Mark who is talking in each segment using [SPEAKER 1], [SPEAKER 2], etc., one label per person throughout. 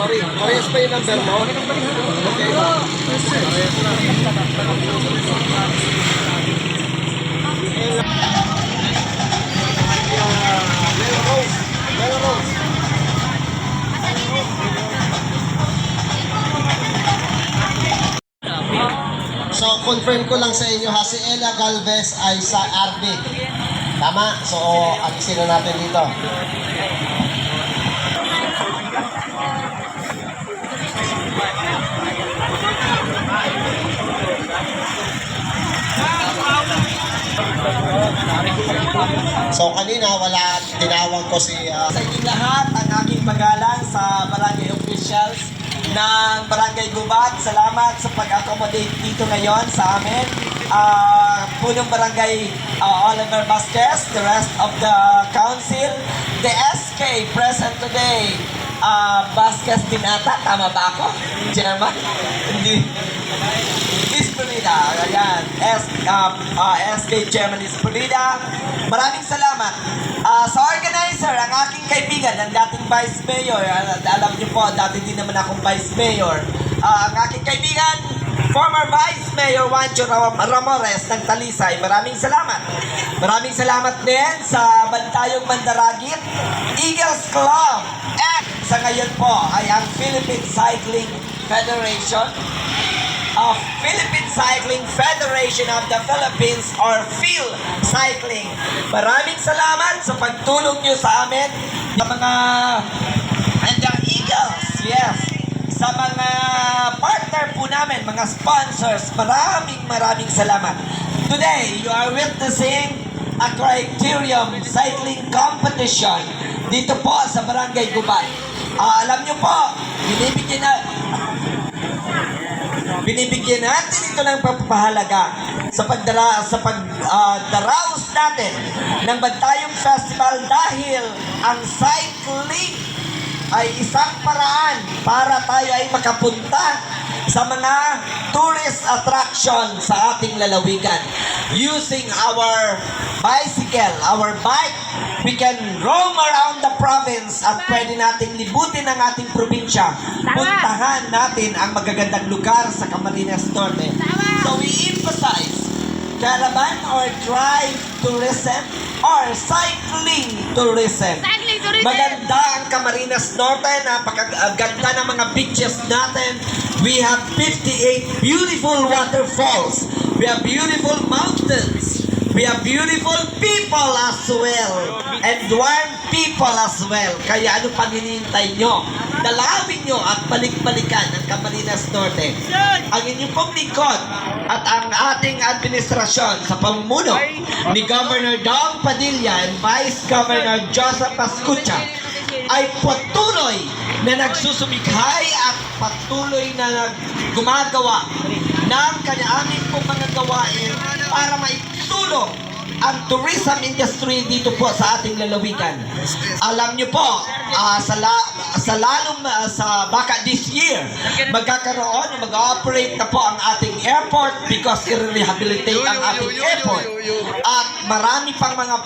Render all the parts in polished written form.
[SPEAKER 1] sorry. Parehas pa yung number mo? Okay. Parehas na. So, confirm ko lang sa inyo ha, si Ella Galvez ay sa RB. Tama? So, alisin na natin dito. So, kanina wala, tinawag ko si...
[SPEAKER 2] Sa inyong lahat, ang aking paggalang sa barangay officials ng Barangay Gubat. Salamat sa pag-accommodate dito ngayon sa amin. Punong Barangay Oliver Vasquez, the rest of the council, the SK present today. Vasquez din ata, tama ba ako? Chairman? Hindi. Ispolida, ayan. SK Chairman Ispolida. Maraming salamat. Sa organizer, ang aking kaibigan, ang dating Vice Mayor, alam niyo po, dati din naman akong Vice Mayor. Ang aking kaibigan, former Vice Mayor Juancho Ramores ng Talisay. Maraming salamat. Maraming salamat din sa Bantayog Mandaragit, Eagles Club, and sa ngayon po ay ang Philippine Cycling Federation of Philippine Cycling Federation of the Philippines or Phil Cycling. Maraming salamat sa pagtulong nyo sa amin, sa mga and the Eagles, yes, sa mga partner po namin, mga sponsors. Maraming salamat. Today, you are witnessing a criterium cycling competition dito po sa Barangay Gubat. Alam nyo po, binibigyan natin ito ng pagpapahalaga sa pagdaraos natin ng Bantayog Festival dahil ang cycling ay isang paraan para tayo ay makapunta sa mga tourist attraction sa ating lalawigan. Using our bicycle, our bike, we can roam around the province at pwede nating libutin ang ating probinsya. Puntahan natin ang magagandang lugar sa Camarines Norte. So we emphasize caravan or drive tourism or cycling tourism. Maganda ang Camarines Norte, napakaganda ng mga beaches natin. We have 58 beautiful waterfalls. We have beautiful mountains. We have beautiful people as well. And warm people as well. Kaya ano pang hinihintay nyo? Dalawin nyo at balik-balikan ang Camarines Norte. Ang inyong pong lingkod at ang ating administrasyon sa pamumuno ni Governor Dong Padilla and Vice Governor Joseph Pascucha ay patuloy na nagsusumikhay at patuloy na gumagawa ng kanya-aming pong mga gawain para maitulong ang tourism industry dito po sa ating lalawigan. Alam nyo po, baka this year, magkakaroon, mag-operate na po ang ating airport because i-rehabilitate ang ating airport. At marami pang mga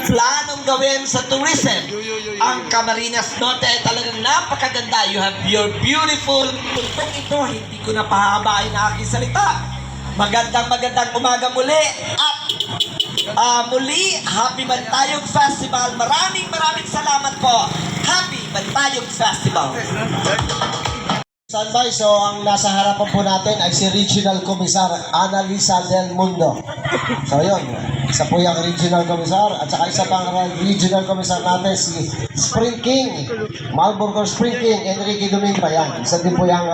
[SPEAKER 2] planong gawin sa tourism. Ang Camarines Norte ay talagang napakaganda. You have your beautiful tuntong ito. Hindi ko na pahabain na aking salita. Magandang umaga muli. At muli, Happy Bantayog Festival. Maraming salamat po. Happy Bantayog Festival.
[SPEAKER 1] Standby, so ang nasa harapan po natin ay si Regional Commissar Annalisa Del Mundo. So yun, isa po yung Regional Commissar at saka isa pang Regional Commissar natin si Spring King, Malburgo Spring King, Enrique Domingo. Yan, isa din po yung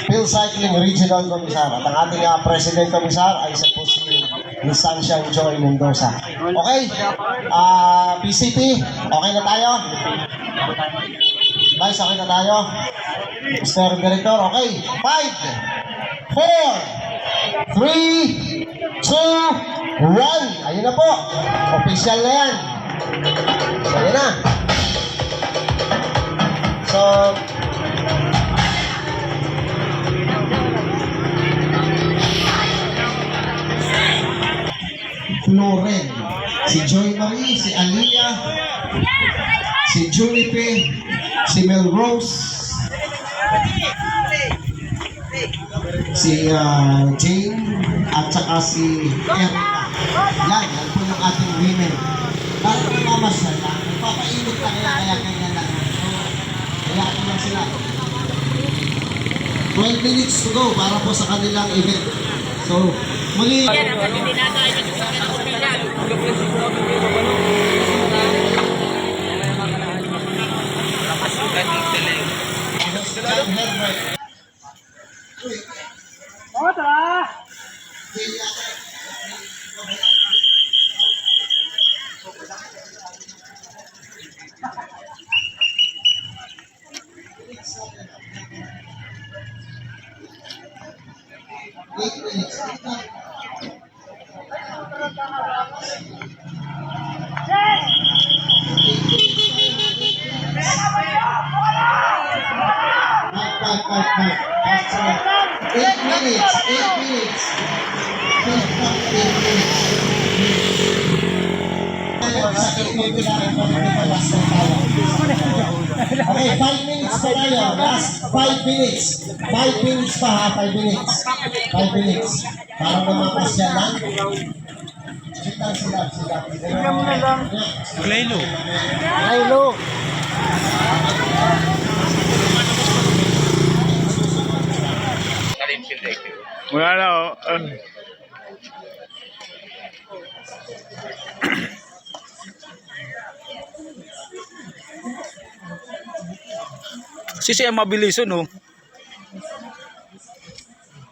[SPEAKER 1] Phil Cycling Regional Commissar. At ang ating President Commissar ay isa po si Sunshine Joy Mendoza. Okay, PCP, okay na tayo? Guys, okay na tayo? Mr. Director, okay. 5, 4, 3, 2, 1. Ayun na po. Official na yan. So, ayun na. So, Floren, si Joy Marie, si Alia, si Junipe, si Melrose, si Jane at saka si Erica. Yan po yung ating women. Para namamasyal lang, papainit lang kaya ganyan lang. So, kaya ko lang sila. 12 minutes to go para po sa kanilang event. So, muli. John Herbert. Eight minutes. Okay, 5 minutes pa tayo. Last 5 minutes. 5 minutes pa ha, 5 minutes. 5 minutes. Para mamapasya lang. Sila.
[SPEAKER 3] Laylo. Wala na oh. Sisi ang mabilis no.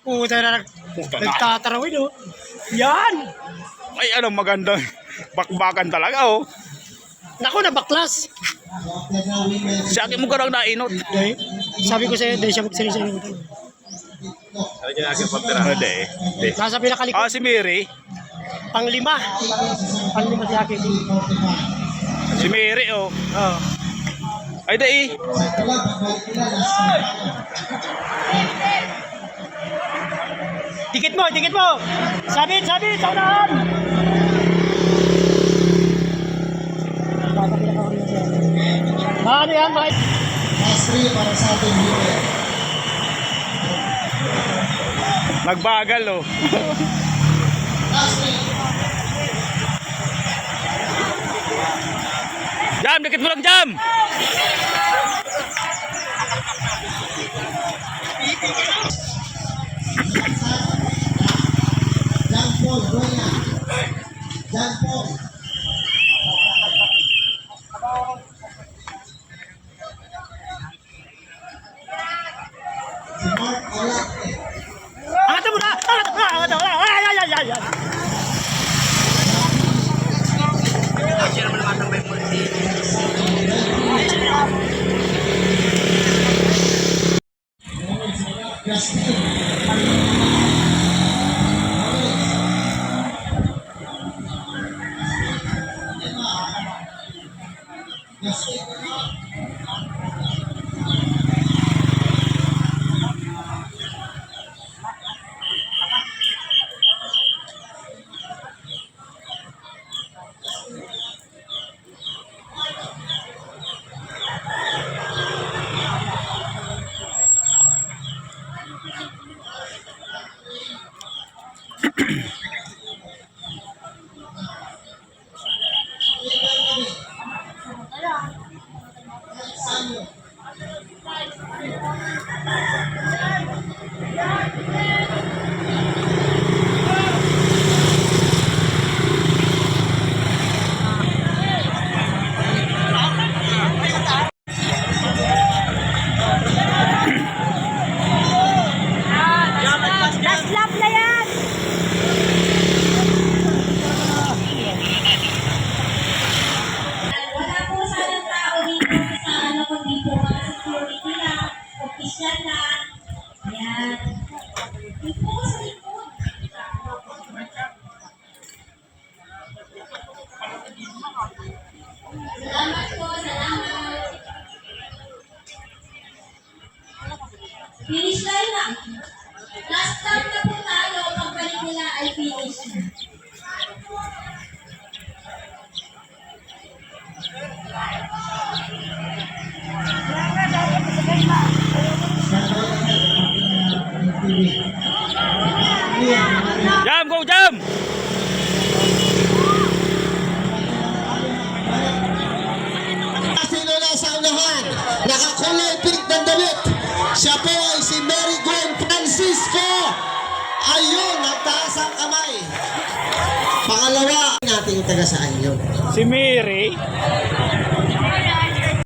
[SPEAKER 4] Puta na nagtatarawin oh. Yan!
[SPEAKER 3] Ay ano magandang bakbakan talaga oh.
[SPEAKER 4] Naku na baklas.
[SPEAKER 3] Sa akin mo karang nainot.
[SPEAKER 4] Okay. Sabi ko sa'yo, dahil siya magsalisa ng utang. Nasa pinakalikod.
[SPEAKER 3] Ah si Mary.
[SPEAKER 4] Panglima si Aki.
[SPEAKER 3] Si Mary oh.
[SPEAKER 4] Oo.
[SPEAKER 3] Ay dai.
[SPEAKER 4] Dikit mo! Sabit! Sa unahan! Ano yan?
[SPEAKER 1] Last 3 para sa ating women.
[SPEAKER 3] Nagbagal oh.
[SPEAKER 1] Last 3.
[SPEAKER 3] Jam, dikit mo lang jam.
[SPEAKER 1] John Paul, Goya. John Paul. Si Mark Alate.
[SPEAKER 4] Angat mo na! Ay!
[SPEAKER 1] Justin.
[SPEAKER 5] Salamat po, salamat. Finish line na. Last time na po tayo, pagbalik nila ay finish.
[SPEAKER 1] Siya po ay si Mary Gwen Francisco. Ayun, nagtaas ang kamay. Pangalawa, nating taga saan yun?
[SPEAKER 3] Si Mary.